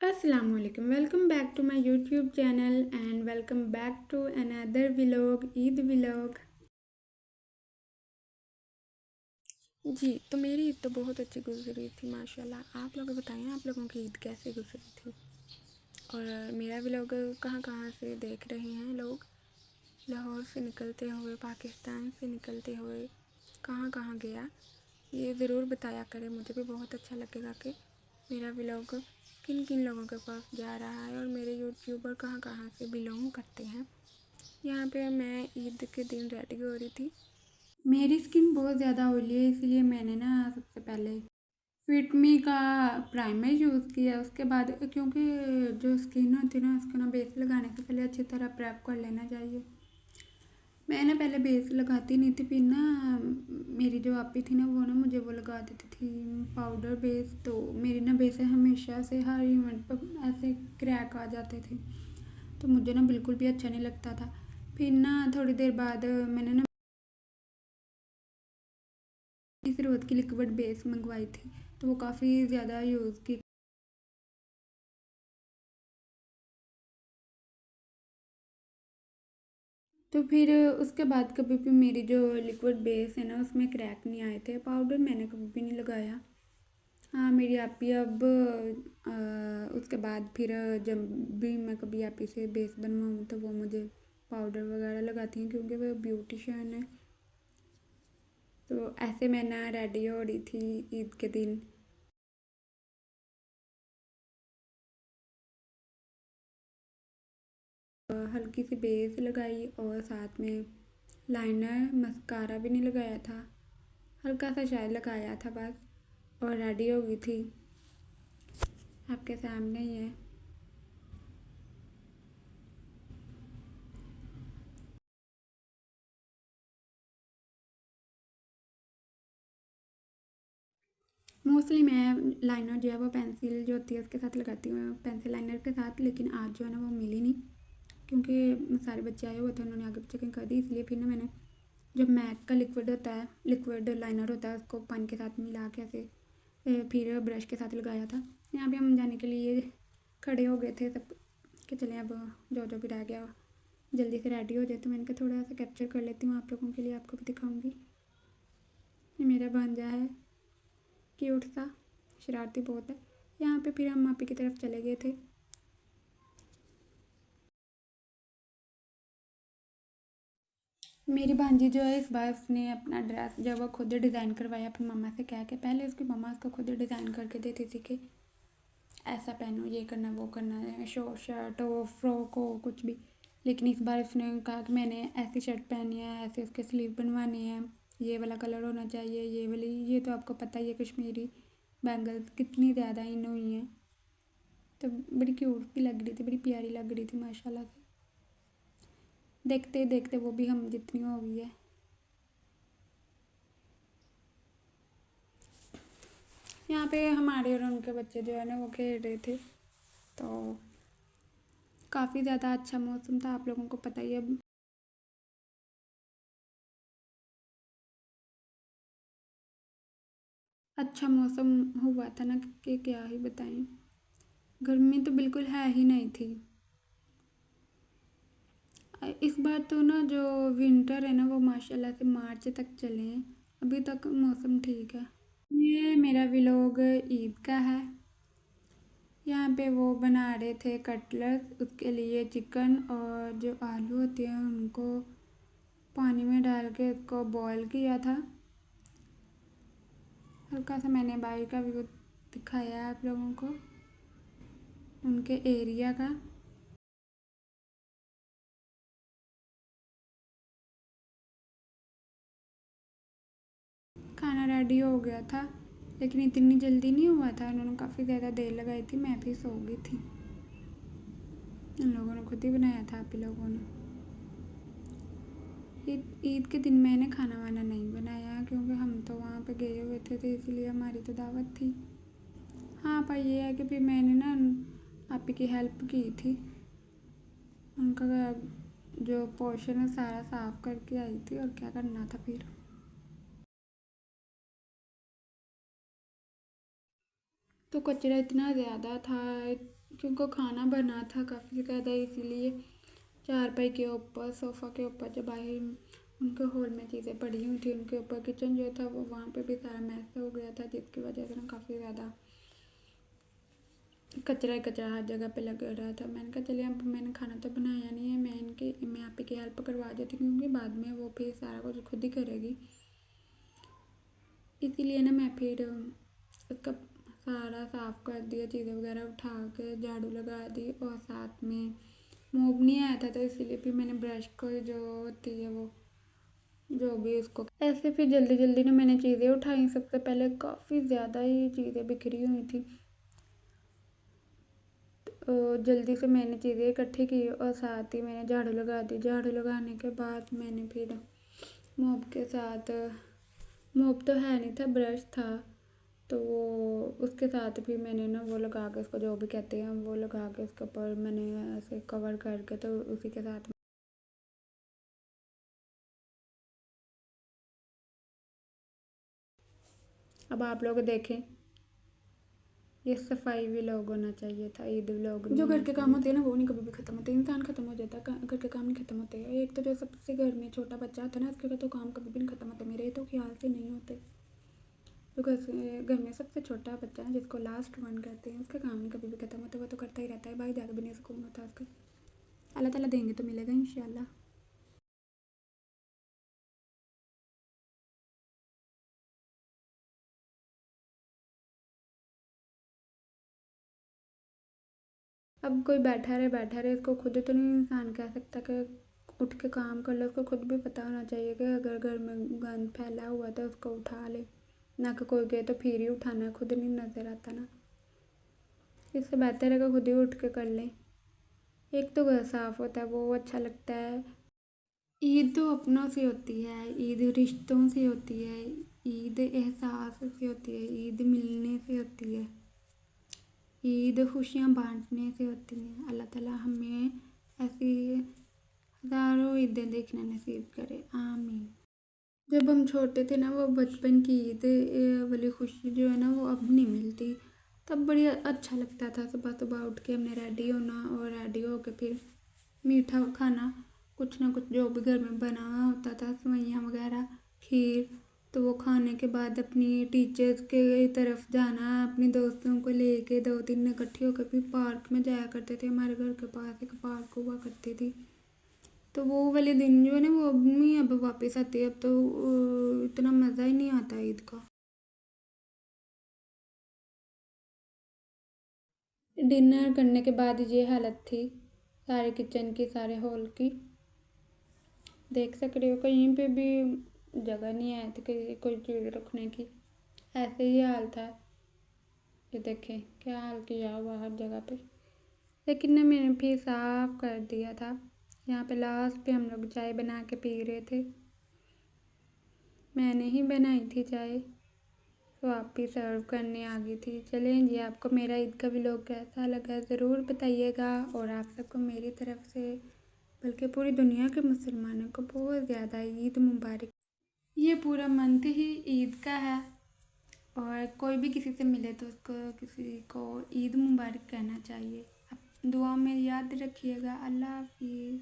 Assalamualaikum. Welcome back to my YouTube channel and welcome back to another vlog, Eid vlog. जी तो मेरी ईद तो बहुत अच्छी गुजरी थी माशाल्लाह। आप लोग बताएं आप लोगों की ईद कैसे गुजरी थी। और मेरा व्लॉग कहाँ कहाँ से देख रहे हैं लोग, लाहौर से निकलते हुए, पाकिस्तान से निकलते हुए कहाँ कहाँ गया, ये ज़रूर बताया करें। मुझे भी बहुत अच्छा लगेगा कि मेरा व्लॉग किन किन लोगों के पास जा रहा है और मेरे यूट्यूबर कहाँ कहाँ से बिलोंग करते हैं। यहाँ पे मैं ईद के दिन रेडी हो रही थी। मेरी स्किन बहुत ज़्यादा ऑयली है, इसलिए मैंने ना सबसे पहले फिटमी का प्राइमर यूज़ किया। उसके बाद क्योंकि जो स्किन होती है ना, उसको ना बेस लगाने से पहले अच्छी तरह प्रेप कर लेना चाहिए। मैं ना पहले बेस लगाती नहीं थी, फिर ना मेरी जो आपी थी ना वो ना मुझे वो लगा देती थी पाउडर बेस। तो मेरी ना बेस हमेशा से हर इवेंट पर ऐसे क्रैक आ जाते थे, तो मुझे ना बिल्कुल भी अच्छा नहीं लगता था। फिर ना थोड़ी देर बाद मैंने ना इस रोज़ की लिक्विड बेस मंगवाई थी, तो वो काफ़ी ज़्यादा यूज़ की। तो फिर उसके बाद कभी भी मेरी जो लिक्विड बेस है ना उसमें क्रैक नहीं आए थे। पाउडर मैंने कभी भी नहीं लगाया। हाँ मेरी आपी अब उसके बाद फिर जब भी मैं कभी आपी से बेस बनवाऊँ तो वो मुझे पाउडर वगैरह लगाती हैं, क्योंकि वो ब्यूटिशियन है। तो ऐसे मैं ना रेडी हो रही थी ईद के दिन। हल्की सी बेस लगाई और साथ में लाइनर मस्कारा भी नहीं लगाया था, हल्का सा शायद लगाया था बस, और रेडी हो गई थी। आपके सामने ही है। मोस्टली मैं लाइनर जो है वो पेंसिल जो होती है उसके साथ लगाती हूँ, पेंसिल लाइनर के साथ। लेकिन आज जो है ना वो मिली नहीं, क्योंकि सारे बच्चे आए हुए थे, उन्होंने आगे पीछे कहीं कर दी। इसलिए फिर ना मैंने जब मैक का लिक्विड होता है, लिक्विड लाइनर होता है, उसको पानी के साथ मिला के ऐसे फिर ब्रश के साथ लगाया था। यहाँ पे हम जाने के लिए खड़े हो गए थे सब कि चले अब जो जो भी रह गया जल्दी से रेडी हो जाए। तो मैंने कहा थोड़ा सा कैप्चर कर लेती हूँ आप लोगों के लिए, आपको भी दिखाऊंगी। ये मेरा भांजा है, क्यूट सा, शरारती बहुत है। यहाँ पे फिर हम मापी की तरफ चले गए थे। मेरी भांजी जो है इस बार उसने अपना ड्रेस जब वो खुद डिज़ाइन करवाया अपनी मम्मा से कह के। पहले उसकी मम्मा उसको खुद डिज़ाइन करके देती थी कि ऐसा पहनो, ये करना, वो करना है, शॉर्ट शर्ट हो, फ्रॉक हो, कुछ भी। लेकिन इस बार उसने कहा कि मैंने ऐसी शर्ट पहनी है, ऐसे उसके स्लीव बनवाने हैं, ये वाला कलर होना चाहिए, ये वाली। ये तो आपको पता ही है कश्मीरी बैंगल्स कितनी ज़्यादा इन हुई हैं। तो बड़ी क्यूट भी लग रही थी, बड़ी प्यारी लग रही थी माशाल्लाह से। देखते देखते वो भी हम जितनी हो गई है। यहाँ पे हमारे और उनके बच्चे जो है ना वो खेल रहे थे। तो काफ़ी ज़्यादा अच्छा मौसम था, आप लोगों को पता ही है। अच्छा मौसम हुआ था ना कि क्या ही बताएं। गर्मी तो बिल्कुल है ही नहीं थी। इस बार तो ना जो विंटर है ना वो माशाल्लाह से मार्च तक चले हैं, अभी तक मौसम ठीक है। ये मेरा व्लॉग ईद का है। यहाँ पे वो बना रहे थे कटलेट्स, उसके लिए चिकन और जो आलू होते हैं उनको पानी में डाल के उसको बॉईल किया था। हल्का सा मैंने बाहर का व्यू दिखाया आप लोगों को, उनके एरिया का। खाना रेडी हो गया था, लेकिन इतनी जल्दी नहीं हुआ था, उन्होंने काफ़ी ज़्यादा देर लगाई थी, मैं भी सो गई थी। उन लोगों ने खुद ही बनाया था, आप ही लोगों ने। ईद ईद के दिन मैंने खाना वाना नहीं बनाया, क्योंकि हम तो वहाँ पे गए हुए थे, तो इसलिए हमारी तो दावत थी। हाँ पर ये है कि फिर मैंने ना आप ही की हेल्प की थी, उनका जो पोर्शन है सारा साफ़ करके आई थी, और क्या करना था फिर। तो कचरा इतना ज़्यादा था क्योंकि खाना बना था काफ़ी ज़्यादा, इसीलिए चारपाई के ऊपर, सोफ़ा के ऊपर, जो बाहर उनके हॉल में चीज़ें पड़ी हुई थी उनके ऊपर, किचन जो था वो वहाँ पे भी सारा मैस हो गया था, जिसकी वजह से ना काफ़ी ज़्यादा कचरा ही कचरा हर जगह पे लग रहा था। मैंने कहा चलिए, अब मैंने खाना तो बनाया नहीं है, मैं आप ही की हेल्प करवा देती हूँ, क्योंकि बाद में वो फिर सारा कुछ खुद ही करेगी। इसीलिए ना मैं फिर उसका सारा साफ़ कर दिया, चीज़ें वगैरह उठा के झाड़ू लगा दी, और साथ में मोब नहीं आया था तो इसीलिए फिर मैंने ब्रश को जो होती है वो जो भी उसको ऐसे फिर जल्दी जल्दी ना मैंने चीज़ें उठाई। सबसे पहले काफ़ी ज़्यादा ही चीज़ें बिखरी हुई थी, तो जल्दी से मैंने चीज़ें इकट्ठी की और साथ ही मैंने झाड़ू लगा दी। झाड़ू लगाने के बाद मैंने फिर मोब के साथ, मोब तो है नहीं था, ब्रश था, तो वो उसके साथ भी मैंने ना वो लगा के, उसको जो भी कहते हैं वो लगा के उसके ऊपर मैंने ऐसे कवर करके, तो उसी के साथ अब आप लोग देखें, ये सफाई व्लॉग होना चाहिए था, ईद व्लॉग। जो घर के काम होते हैं ना वो नहीं कभी भी ख़त्म होते, इंसान ख़त्म हो जाता है, घर के काम नहीं ख़त्म होते। एक तो जो सबसे घर में छोटा बच्चा होता है ना, उसके तो काम कभी भी नहीं ख़त्म होते, मेरे तो ख्याल से नहीं होते। जो घर में सबसे छोटा बच्चा है, जिसको लास्ट वन कहते हैं, उसका काम नहीं कभी भी ख़त्म होता, वो तो करता ही रहता है, भाई जाके भी नहीं सुकून होता उसका। अल्लाह ताला देंगे तो मिलेगा इंशाल्लाह। अब कोई बैठा रहे, इसको खुद तो नहीं इंसान कह सकता कि उठ के काम कर लो, उसको खुद भी पता होना चाहिए कि अगर घर में गंद फैला हुआ है तो उसको उठा ले, ना कि कोई गए तो फिर ही उठाना है, खुद नहीं नज़र आता ना। इससे बेहतर है कि खुद ही उठ के कर लें। एक तो घर साफ़ होता है, वो अच्छा लगता है। ईद तो अपनों से होती है, ईद रिश्तों से होती है, ईद एहसास से होती है, ईद मिलने से होती है, ईद खुशियाँ बांटने से होती हैं। अल्लाह ताला हमें ऐसी हज़ारों ईदें देखना नसीब करे, आमीन। जब हम छोटे थे ना, वो बचपन की ईद वाली खुशी जो है ना वो अब नहीं मिलती। तब बड़ी अच्छा लगता था, सुबह सुबह उठ के हमने रेडी होना और रेडी होके फिर मीठा खाना, कुछ ना कुछ जो भी घर में बना हुआ होता था, सेवइयाँ वगैरह, खीर, तो वो खाने के बाद अपनी टीचर्स के तरफ जाना, अपने दोस्तों को लेके 2-3 इकट्ठे होकर फिर पार्क में जाया करते थे। हमारे घर के पास एक पार्क हुआ करती थी, तो वो वाले दिन जो है ना वो अब नहीं अब वापस आते। अब तो इतना मज़ा ही नहीं आता ईद का। डिनर करने के बाद ये हालत थी सारे किचन की, सारे हॉल की, देख सक रहे हो, कहीं पे भी जगह नहीं है तो किसी कोई चीज़ रखने की, ऐसे ही हाल था। ये देखें क्या हाल किया हुआ हर जगह पे। लेकिन ना मैंने फिर साफ़ कर दिया था। यहाँ पे लास्ट पे हम लोग चाय बना के पी रहे थे, मैंने ही बनाई थी चाय, तो आप भी सर्व करने आ गई थी। चलें जी, आपको मेरा ईद का व्लॉग कैसा लगा ज़रूर बताइएगा, और आप सबको मेरी तरफ से, बल्कि पूरी दुनिया के मुसलमानों को बहुत ज़्यादा ईद मुबारक। ये पूरा मंथ ही ईद का है, और कोई भी किसी से मिले तो उसको किसी को ईद मुबारक कहना चाहिए। आप दुआ में याद रखिएगा। अल्लाह हाफिज़।